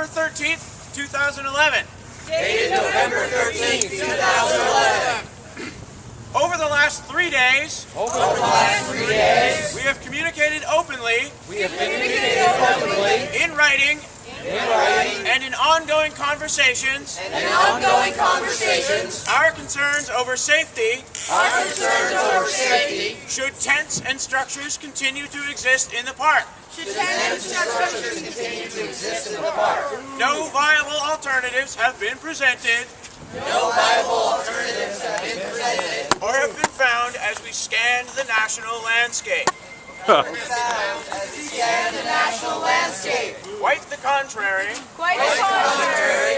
November 13th, 2011. Dated November 13th, 2011. Over the last 3 days, we have communicated openly, in writing, and in ongoing conversations, our concerns over safety, should tents and structures continue to exist in the park. No viable alternatives have been presented or have been found as we scan the national landscape. Quite the contrary.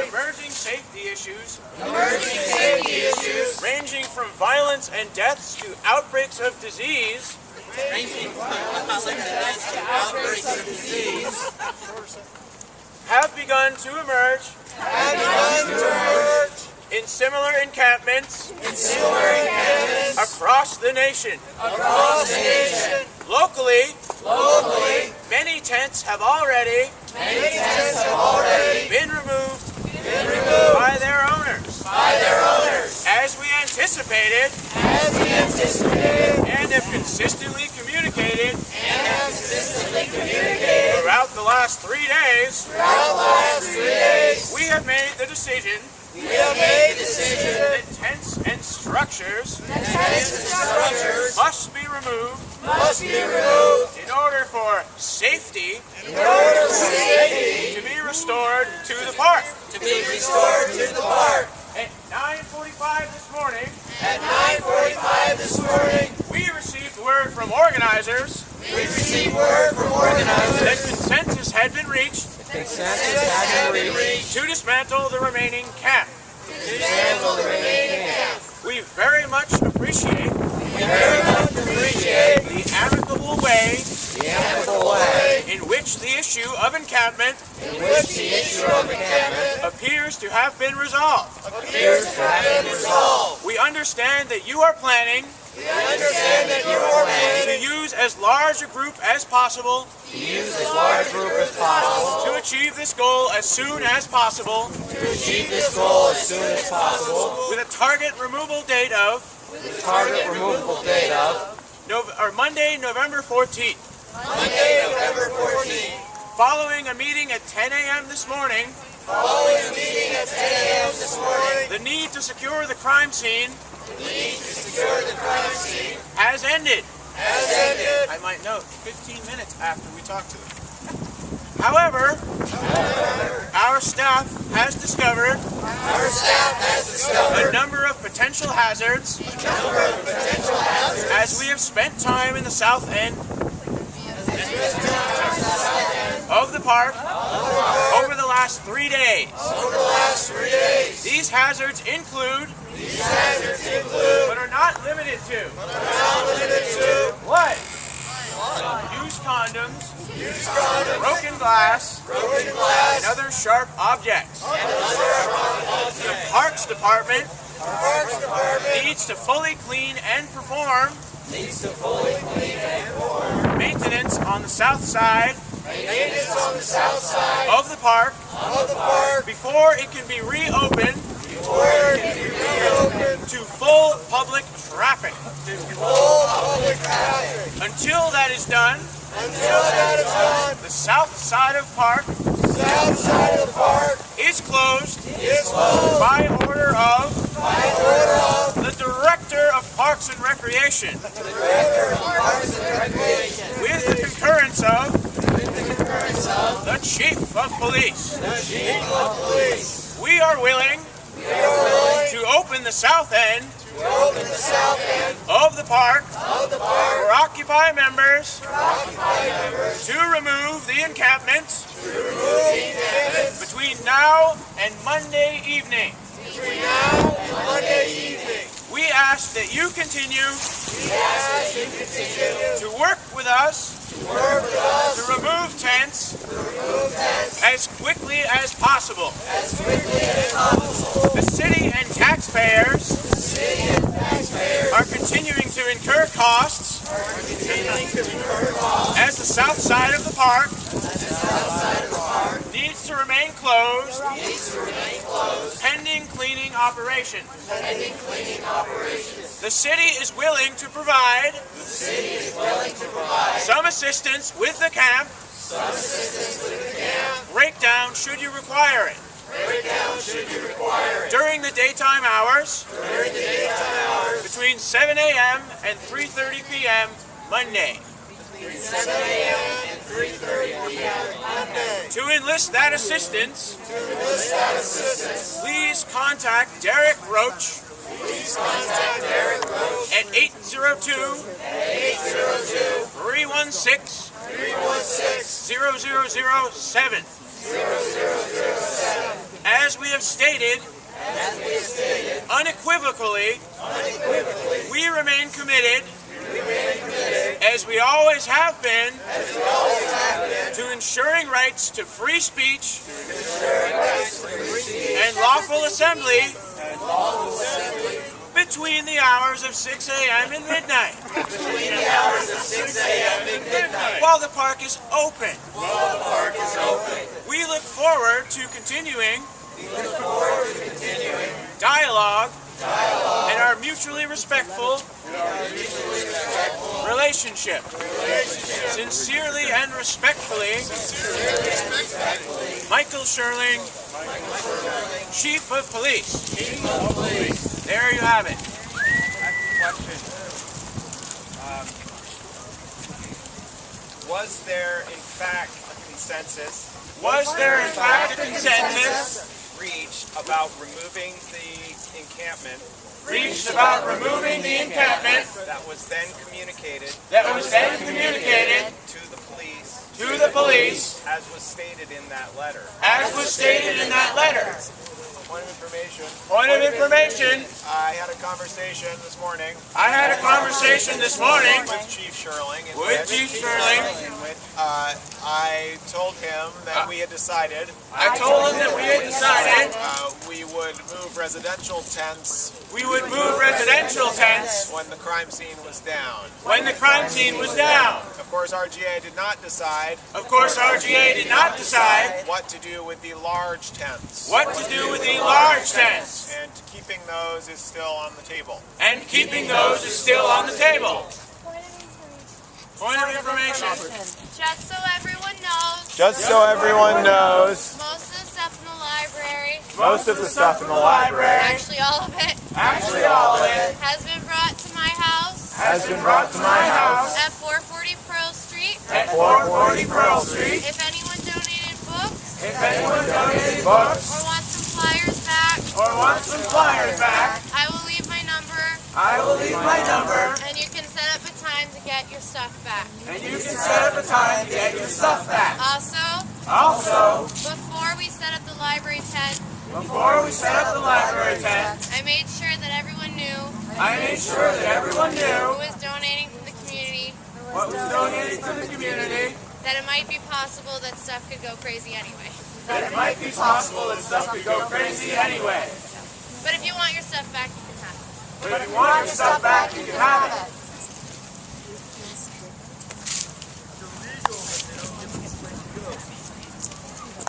Emerging safety issues, ranging from violence and deaths to outbreaks of disease, have begun to emerge in similar encampments across the nation. Locally, many tents have already been removed by their owners. As we anticipated and have consistently communicated throughout the last 3 days, we have made the decision that tents and structures must be removed in order for safety to be restored to the park. At 9:45 this morning, we received word from organizers that consensus had been reached to dismantle the remaining camp. We very much appreciate the amicable way in which the issue of encampment appears to have been resolved. We understand that you are planning to use as large a group as possible to achieve this goal as soon as possible, with a target removal date of Monday, November 14th. Following a meeting at 10 a.m. this morning, the need to secure the crime scene has ended. I might note, 15 minutes after we talked to them. However, our staff has discovered a number of potential hazards as we have spent time in the south end of the park over the last 3 days. These hazards include, but are not limited to, what? Used condoms, broken glass, and other sharp objects. The Parks Department needs to fully clean and perform maintenance on the south side of the park before it can be reopened to full public traffic. Until that is done, the south side of park is closed by order of the Director of Parks and Recreation, with the concurrence of the Chief of Police. We are willing to open the south end of the park for Occupy members to remove the encampment between now and Monday evening. We ask that you continue to work with us to remove tents as quickly as possible. The city and taxpayers are continuing to incur costs as the south side of the park needs needs to remain closed pending cleaning operations. The city is willing to provide some assistance with the camp. Breakdown should you require it. During the daytime hours, between 7 a.m. and 3:30 p.m. Monday. To enlist that assistance, please contact Derek Roach at 802-316-0007. As we have stated, unequivocally, we remain committed, as we always have been, to ensuring rights to free speech and lawful assembly between the hours of 6 a.m. and midnight. While the park is open. We look forward to continuing dialogue and our mutually respectful relationship. Sincerely and respectfully, Michael Schirling, Chief of Police. There you have it. Question. Was there in fact a consensus reached about removing the encampment that was then communicated to the police as was stated in that letter? Point of information. I had a conversation this morning with Chief Schirling, in which I told him that we had decided we would move residential tents when the crime scene was down. Of course, RGA did not decide what to do with the large tents. And keeping those is still on the table. Point of information. Just so everyone knows, most of the stuff in the library, actually all of it, has been brought to my house at 440 Pearl Street. If anyone donated books, or wants some flyers back, I will leave my number, and you can set up a time to get your stuff back. Also, before we set up the library tent, I made sure that everyone knew who was donating to the community, that it might be possible that stuff could go crazy anyway. But if you want your stuff back, you can have it.